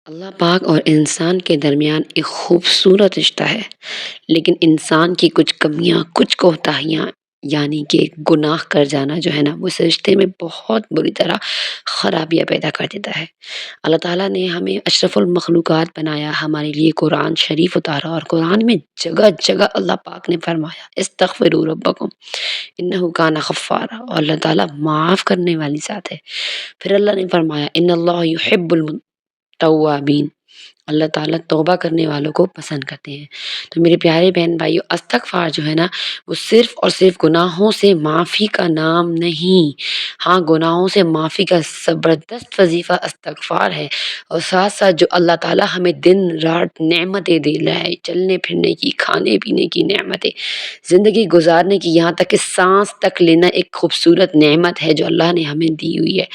اللہ پاک اور انسان کے درمیان ایک خوبصورت رشتہ ہے، لیکن انسان کی کچھ کمیاں، کچھ کوتاہیاں یعنی کہ گناہ کر جانا جو ہے نا، وہ اس رشتے میں بہت بری طرح خرابیاں پیدا کر دیتا ہے۔ اللہ تعالیٰ نے ہمیں اشرف المخلوقات بنایا، ہمارے لیے قرآن شریف اتارا، اور قرآن میں جگہ جگہ اللہ پاک نے فرمایا استغفروا ربکم انہ کان غفارا، اور اللہ تعالیٰ معاف کرنے والی ذات ہے۔ پھر اللہ نے فرمایا ان اللہ یحب توابین، اللہ تعالیٰ توبہ کرنے والوں کو پسند کرتے ہیں۔ تو میرے پیارے بہن بھائیو، استغفار جو ہے نا، وہ صرف اور صرف گناہوں سے معافی کا نام نہیں، ہاں گناہوں سے معافی کا زبردست وظیفہ استغفار ہے۔ اور ساتھ ساتھ جو اللہ تعالیٰ ہمیں دن رات نعمتیں دے رہا ہے، چلنے پھرنے کی، کھانے پینے کی نعمتیں، زندگی گزارنے کی، یہاں تک کہ سانس تک لینا ایک خوبصورت نعمت ہے جو اللہ نے ہمیں دی ہوئی ہے۔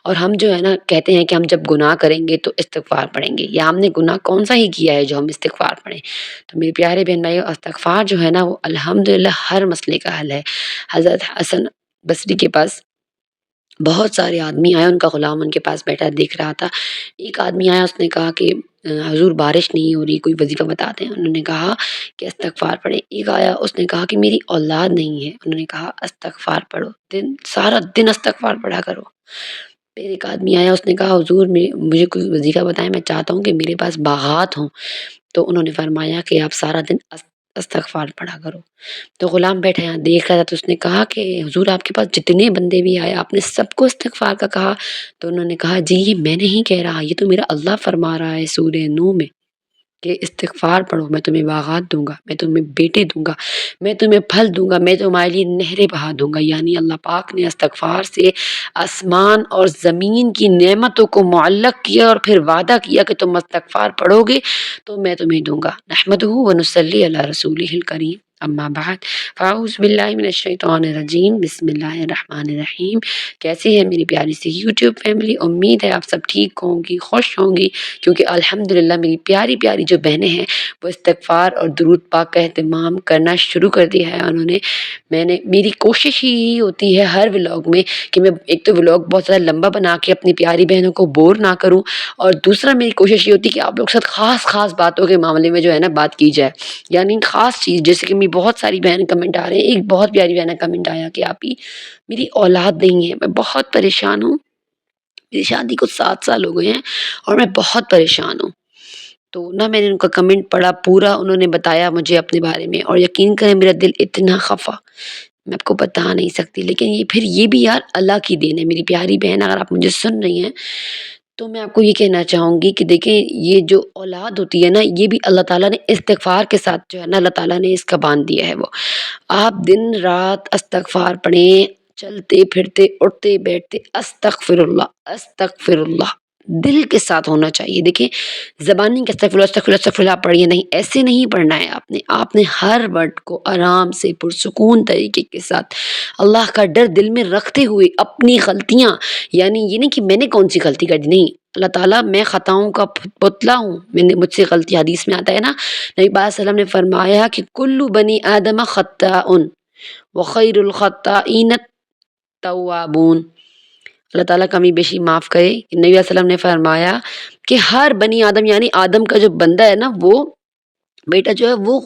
اور ہم جو ہے نا کہتے ہیں کہ ہم جب گناہ کریں گے تو استغفار پڑھیں گے، یا ہم نے گناہ کون سا ہی کیا ہے جو ہم استغفار پڑھیں؟ تو میرے پیارے بہن بھائیو، استغفار جو ہے نا وہ الحمدللہ ہر مسئلے کا حل ہے۔ حضرت حسن بصری کے پاس بہت سارے آدمی آئے، ان کا غلام ان کے پاس بیٹھا دیکھ رہا تھا۔ ایک آدمی آیا، اس نے کہا کہ حضور بارش نہیں ہو رہی، کوئی وظیفہ بتاتے ہیں۔ انہوں نے کہا کہ استغفار پڑھیں۔ ایک آیا، اس نے کہا کہ میری اولاد نہیں ہے، انہوں نے کہا استغفار پڑھو، سارا دن استغفار پڑھا کرو۔ پھر ایک آدمی آیا، اس نے کہا حضور مجھے کوئی وظیفہ بتائیں، میں چاہتا ہوں کہ میرے پاس باغات ہوں۔ تو انہوں نے فرمایا کہ آپ سارا دن استغفار پڑھا کرو۔ تو غلام بیٹھا یہاں دیکھ رہا تھا، تو اس نے کہا کہ حضور آپ کے پاس جتنے بندے بھی آئے، آپ نے سب کو استغفار کا کہا؟ تو انہوں نے کہا جی یہ میں نہیں کہہ رہا، یہ تو میرا اللہ فرما رہا ہے سورہ نوح میں کہ استغفار پڑھو، میں تمہیں باغات دوں گا، میں تمہیں بیٹے دوں گا، میں تمہیں پھل دوں گا، میں تمہارے لیے نہریں بہا دوں گا۔ یعنی اللہ پاک نے استغفار سے آسمان اور زمین کی نعمتوں کو معلق کیا، اور پھر وعدہ کیا کہ تم استغفار پڑھو گے تو میں تمہیں دوں گا۔ نحمدہ ونصلی علی رسولہ الکریم، اما بعد فاعوذ باللہ من الشیطان الرجیم، بسم اللہ الرحمن الرحیم۔ کیسی ہے میری پیاری سی یوٹیوب فیملی؟ امید ہے آپ سب ٹھیک ہوں گی، خوش ہوں گی، کیونکہ الحمدللہ میری پیاری پیاری جو بہنیں ہیں وہ استغفار اور درود پاک کا اہتمام کرنا شروع کر دیا ہے انہوں نے۔ میری کوشش ہی ہوتی ہے ہر ولاگ میں کہ میں ایک تو ولاگ بہت زیادہ لمبا بنا کے اپنی پیاری بہنوں کو بور نہ کروں، اور دوسرا میری کوشش یہ ہوتی ہے کہ آپ لوگ کے ساتھ خاص خاص باتوں کے معاملے میں جو ہے نا بات کی جائے، یعنی خاص چیز، جیسے کہ بہت ساری بہن کمنٹ آ رہے ہیں۔ ایک بہت پیاری بہن کا کمنٹ آیا کہ آپ ہی میری اولاد نہیں ہے، میں بہت پریشان ہوں، میری شادی کو 7 سال ہو گئے ہیں اور میں بہت پریشان ہوں۔ تو نہ میں نے ان کا کمنٹ پڑھا پورا، انہوں نے بتایا مجھے اپنے بارے میں، اور یقین کریں میرا دل اتنا خفا، میں آپ کو بتا نہیں سکتی۔ لیکن یہ بھی یار اللہ کی دین ہے۔ میری پیاری بہن اگر آپ مجھے سن رہی ہیں تو میں آپ کو یہ کہنا چاہوں گی کہ دیکھیں یہ جو اولاد ہوتی ہے نا، یہ بھی اللہ تعالیٰ نے استغفار کے ساتھ جو ہے نا، اللہ تعالیٰ نے اس کا باندھ دیا ہے۔ وہ آپ دن رات استغفار پڑھیں، چلتے پھرتے اٹھتے بیٹھتے استغفر اللہ استغفر اللہ، دل کے ساتھ ہونا چاہیے۔ دیکھیں زبانی کے استغفر اللہ استغفر اللہ استغفر اللہ پڑھیے نہیں، ایسے نہیں پڑھنا ہے آپ نے ہر ورڈ کو آرام سے پرسکون طریقے کے ساتھ اللہ کا ڈر دل میں رکھتے ہوئے اپنی غلطیاں، یعنی یہ نہیں کہ میں نے کون سی غلطی کر دی، نہیں، اللہ تعالیٰ میں خطاؤں کا پتلا ہوں، مجھ سے غلطی، حدیث میں آتا ہے نا، نبی پاک صلی اللہ علیہ وسلم نے فرمایا کہ کل بنی آدم خطاء وخیر الخطائین التوابون، اللہ تعالیٰ کمی بیشی معاف کرے۔ نبی علیہ وسلم نے فرمایا کہ ہر بنی آدم یعنی آدم کا جو بندہ ہے نا، وہ بیٹا جو ہے وہ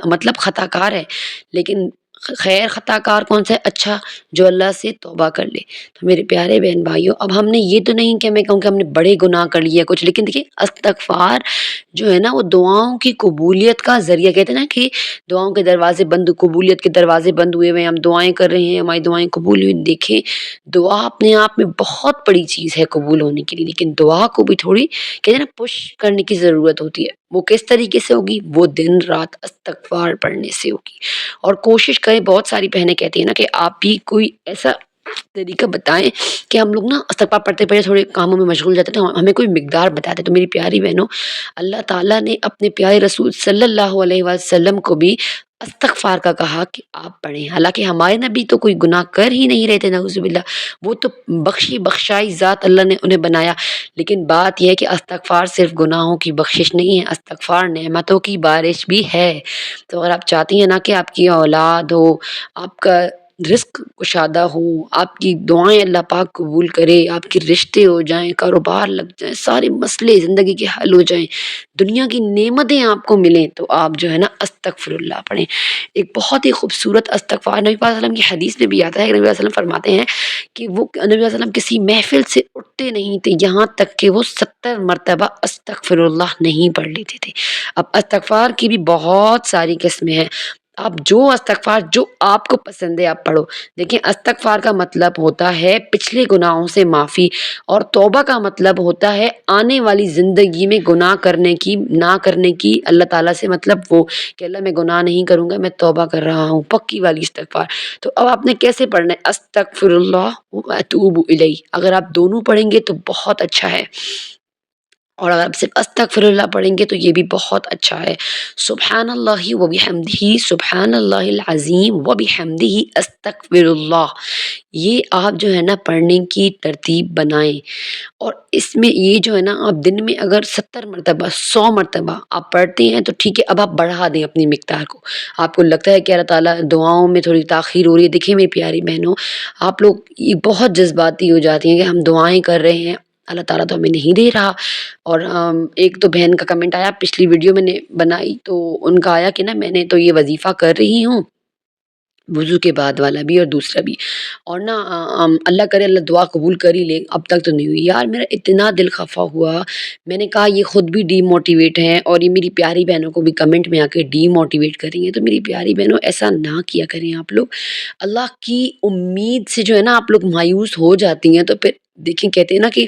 مطلب خطا کار ہے، لیکن خیر خطا کار کون سا ہے؟ اچھا، جو اللہ سے توبہ کر لے۔ تو میرے پیارے بہن بھائیوں، اب ہم نے یہ تو نہیں کہ میں کہوں کہ ہم نے بڑے گناہ کر لیے کچھ، لیکن دیکھیں استغفار جو ہے نا وہ دعاؤں کی قبولیت کا ذریعہ، کہتے ہیں نا کہ دعاؤں کے دروازے بند، قبولیت کے دروازے بند ہوئے ہوئے، ہم دعائیں کر رہے ہیں، ہماری دعائیں قبول ہوئی۔ دیکھیں دعا اپنے آپ میں بہت بڑی چیز ہے قبول ہونے کے لیے، لیکن دعا کو بھی تھوڑی کہتے ہیں نا پش کرنے کی ضرورت ہوتی ہے۔ وہ کس طریقے سے ہوگی؟ وہ دن رات استغفار پڑھنے سے ہوگی۔ اور کوشش کریں، بہت ساری بہنیں کہتی ہیں نا کہ آپ بھی کوئی ایسا طریقہ بتائیں کہ ہم لوگ نا استغفار پڑھتے پڑھتے تھوڑے کاموں میں مشغول جاتے ہیں، تو ہمیں کوئی مقدار بتا دیں۔ تو میری پیاری بہنوں، اللہ تعالیٰ نے اپنے پیارے رسول صلی اللہ علیہ وسلم کو بھی استغفار کا کہا کہ آپ پڑھیں، حالانکہ ہمارے نبی تو کوئی گناہ کر ہی نہیں رہے تھے، نعوذ باللہ، وہ تو بخشائی ذات اللہ نے انہیں بنایا۔ لیکن بات یہ ہے کہ استغفار صرف گناہوں کی بخشش نہیں ہے، استغفار نعمتوں کی بارش بھی ہے۔ تو اگر آپ چاہتی ہیں نا کہ آپ کی اولاد ہو، آپ کا رزق کشادہ ہو، آپ کی دعائیں اللہ پاک قبول کرے، آپ کے رشتے ہو جائیں، کاروبار لگ جائیں، سارے مسئلے زندگی کے حل ہو جائیں، دنیا کی نعمتیں آپ کو ملیں، تو آپ جو ہے نا استغفر اللہ پڑھیں۔ ایک بہت ہی خوبصورت استغفار نبی پاک صلی اللہ علیہ وسلم کی حدیث میں بھی آتا ہے کہ نبی صلی اللہ علیہ وسلم فرماتے ہیں کہ وہ نبی صلی اللہ علیہ وسلم کسی محفل سے اٹھتے نہیں تھے یہاں تک کہ وہ 70 مرتبہ استغفر اللہ نہیں پڑھ لیتے تھے۔ اب استغفار کی بھی بہت ساری قسمیں ہیں، آپ جو استغفار جو آپ کو پسند ہے آپ پڑھو۔ دیکھیں استغفار کا مطلب ہوتا ہے پچھلے گناہوں سے معافی، اور توبہ کا مطلب ہوتا ہے آنے والی زندگی میں گناہ کرنے کی نہ کرنے کی، اللہ تعالیٰ سے مطلب وہ کہ اللہ میں گناہ نہیں کروں گا، میں توبہ کر رہا ہوں، پکی والی استغفار۔ تو اب آپ نے کیسے پڑھنا ہے؟ استغفر اللہ و اتوب الیہ، اگر آپ دونوں پڑھیں گے تو بہت اچھا ہے، اور اگر آپ صرف استغفر اللہ پڑھیں گے تو یہ بھی بہت اچھا ہے۔ سبحان اللہ و بحمدہ، سبحان اللہ العظیم و بحمدہ استغفر اللہ، یہ آپ جو ہے نا پڑھنے کی ترتیب بنائیں، اور اس میں یہ جو ہے نا آپ دن میں اگر 70 مرتبہ 100 مرتبہ آپ پڑھتے ہیں تو ٹھیک ہے، اب آپ بڑھا دیں اپنی مقدار کو۔ آپ کو لگتا ہے کہ اللہ تعالیٰ دعاؤں میں تھوڑی تاخیر ہو رہی ہے، دیکھیں میری پیاری بہنوں، آپ لوگ یہ بہت جذباتی ہو جاتی ہیں کہ ہم دعائیں کر رہے ہیں، اللہ تعالیٰ تو ہمیں نہیں دے رہا۔ اور ایک تو بہن کا کمنٹ آیا، پچھلی ویڈیو میں نے بنائی تو ان کا آیا کہ نا میں نے تو یہ وظیفہ کر رہی ہوں، وضو کے بعد والا بھی اور دوسرا بھی، اور نا اللہ کرے اللہ دعا قبول کر ہی لے، اب تک تو نہیں ہوئی۔ یار میرا اتنا دل خفا ہوا، میں نے کہا یہ خود بھی ڈی موٹیویٹ ہیں اور یہ میری پیاری بہنوں کو بھی کمنٹ میں آ کے ڈی موٹیویٹ کر رہی ہیں، تو میری پیاری بہنوں ایسا نہ کیا کریں آپ لوگ۔ اللہ کی امید سے جو ہے نا آپ لوگ مایوس ہو جاتی ہیں، تو پھر دیکھیں کہتے ہیں نا کہ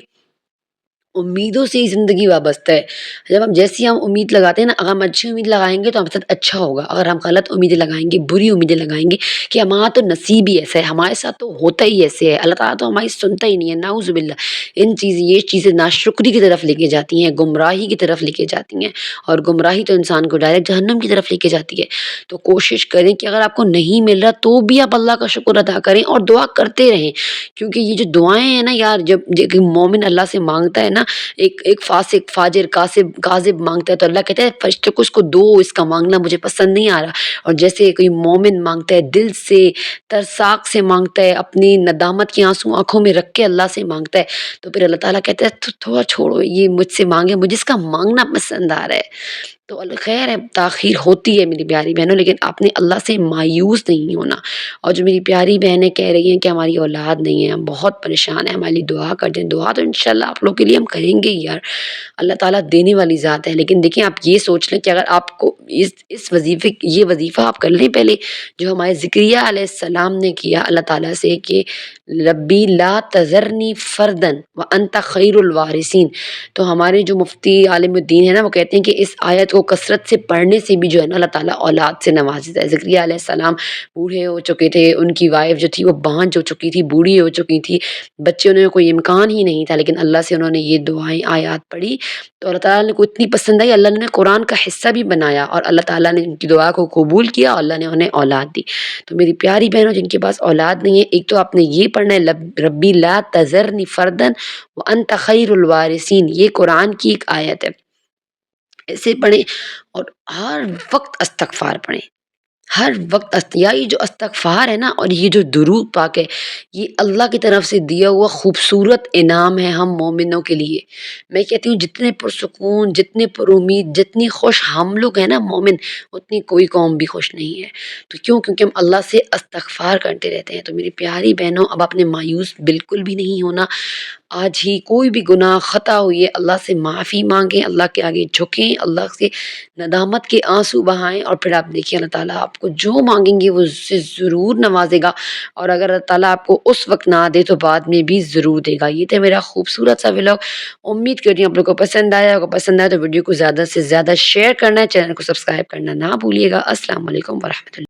امیدوں سے ہی زندگی وابستہ ہے۔ جب ہم جیسی ہم امید لگاتے ہیں نا، اگر ہم اچھی امید لگائیں گے تو ہمارے ساتھ اچھا ہوگا، اگر ہم غلط امیدیں لگائیں گے، بری امیدیں لگائیں گے کہ ہمارا تو نصیب ہی ایسا ہے، ہمارے ساتھ تو ہوتا ہی ایسے ہے، اللہ تعالیٰ تو ہماری سنتا ہی نہیں ہے، نعوذ باللہ، یہ چیزیں ناشکری کی طرف لے کے جاتی ہیں، گمراہی کی طرف لے کے جاتی ہیں، اور گمراہی تو انسان کو ڈائریکٹ جہنم کی طرف لے کے جاتی ہے۔ تو کوشش کریں کہ اگر آپ کو نہیں مل رہا تو بھی آپ اللہ کا شکر ادا کریں اور دعا کرتے رہیں، کیونکہ یہ جو دعائیں ہیں نا یار، جب ایک مومن اللہ سے مانگتا ہے نا، ایک فاسق فاجر کاذب مانگتا ہے تو اللہ کہتا ہے فرشتوں کو اس کو دو، اس کا مانگنا مجھے پسند نہیں آ رہا۔ اور جیسے کوئی مومن مانگتا ہے دل سے، ترساق سے مانگتا ہے، اپنی ندامت کے آنسو آنکھوں میں رکھ کے اللہ سے مانگتا ہے، تو پھر اللہ تعالیٰ کہتا ہے تو تھوڑا چھوڑو، یہ مجھ سے مانگے، مجھے اس کا مانگنا پسند آ رہا ہے۔ تو خیر ہے، تاخیر ہوتی ہے میری پیاری بہنوں، لیکن آپ نے اللہ سے مایوس نہیں ہونا۔ اور جو میری پیاری بہنیں کہہ رہی ہیں کہ ہماری اولاد نہیں ہے، ہم بہت پریشان ہیں، ہمارے لیے دعا کر دیں، دعا تو انشاءاللہ آپ لوگ کے لیے ہم کریں گے ہی یار، اللہ تعالیٰ دینے والی ذات ہے۔ لیکن دیکھیں آپ یہ سوچ لیں کہ اگر آپ کو اس یہ وظیفہ آپ کر لیں پہلے، جو ہمارے زکریا علیہ السلام نے کیا اللہ تعالیٰ سے کہ ربی لا تذرنی فردن وانت خیر الوارثین، تو ہمارے جو مفتی عالم الدین ہے نا، وہ کہتے ہیں کہ اس آیت کو کثرت سے پڑھنے سے بھی جو ہے نا اللہ تعالیٰ اولاد سے نوازتا ہے۔ زکریا علیہ السلام بوڑھے ہو چکے تھے، ان کی وائف جو تھی وہ بانجھ ہو چکی تھی، بوڑھی ہو چکی تھی، بچے انہوں نے کوئی امکان ہی نہیں تھا، لیکن اللہ سے انہوں نے یہ دعائیں آیات پڑھی تو اللہ تعالیٰ نے کو اتنی پسند آئی، اللہ نے قرآن کا حصہ بھی بنایا، اور اللہ تعالیٰ نے ان کی دعا کو قبول کیا، اور اللہ نے انہیں اولاد دی۔ تو میری پیاری بہنوں جن کے پاس اولاد نہیں ہے، ایک تو آپ نے یہ پڑھنا ہے ربی لا تذرنی فردن وانت خیر الوارثین، یہ قرآن کی ایک آیت ہے، ایسے پڑھیں، اور ہر وقت استغفار پڑھیں، ہر وقت یہ جو استغفار ہے نا، اور یہ جو درود پاک ہے، یہ اللہ کی طرف سے دیا ہوا خوبصورت انعام ہے ہم مومنوں کے لیے۔ میں کہتی ہوں جتنے پرسکون، جتنے پر امید، جتنی خوش ہم لوگ ہیں نا مومن، اتنی کوئی قوم بھی خوش نہیں ہے۔ تو کیوں؟ کیونکہ ہم اللہ سے استغفار کرتے رہتے ہیں۔ تو میری پیاری بہنوں، اب آپ نے مایوس بالکل بھی نہیں ہونا، آج ہی کوئی بھی گناہ خطا ہوئی ہے اللہ سے معافی مانگیں، اللہ کے آگے جھکیں، اللہ سے ندامت کے آنسو بہائیں، اور پھر آپ دیکھیں اللہ تعالیٰ آپ کو جو مانگیں گے وہ اس سے ضرور نوازے گا، اور اگر اللہ تعالیٰ آپ کو اس وقت نہ دے تو بعد میں بھی ضرور دے گا۔ یہ تھا میرا خوبصورت سا ولاگ، امید کرتی ہوں آپ لوگوں کو پسند آیا ہوگا، پسند آیا تو ویڈیو کو زیادہ سے زیادہ شیئر کرنا ہے، چینل کو سبسکرائب کرنا نہ بھولیے گا۔ السلام علیکم ورحمۃ اللہ۔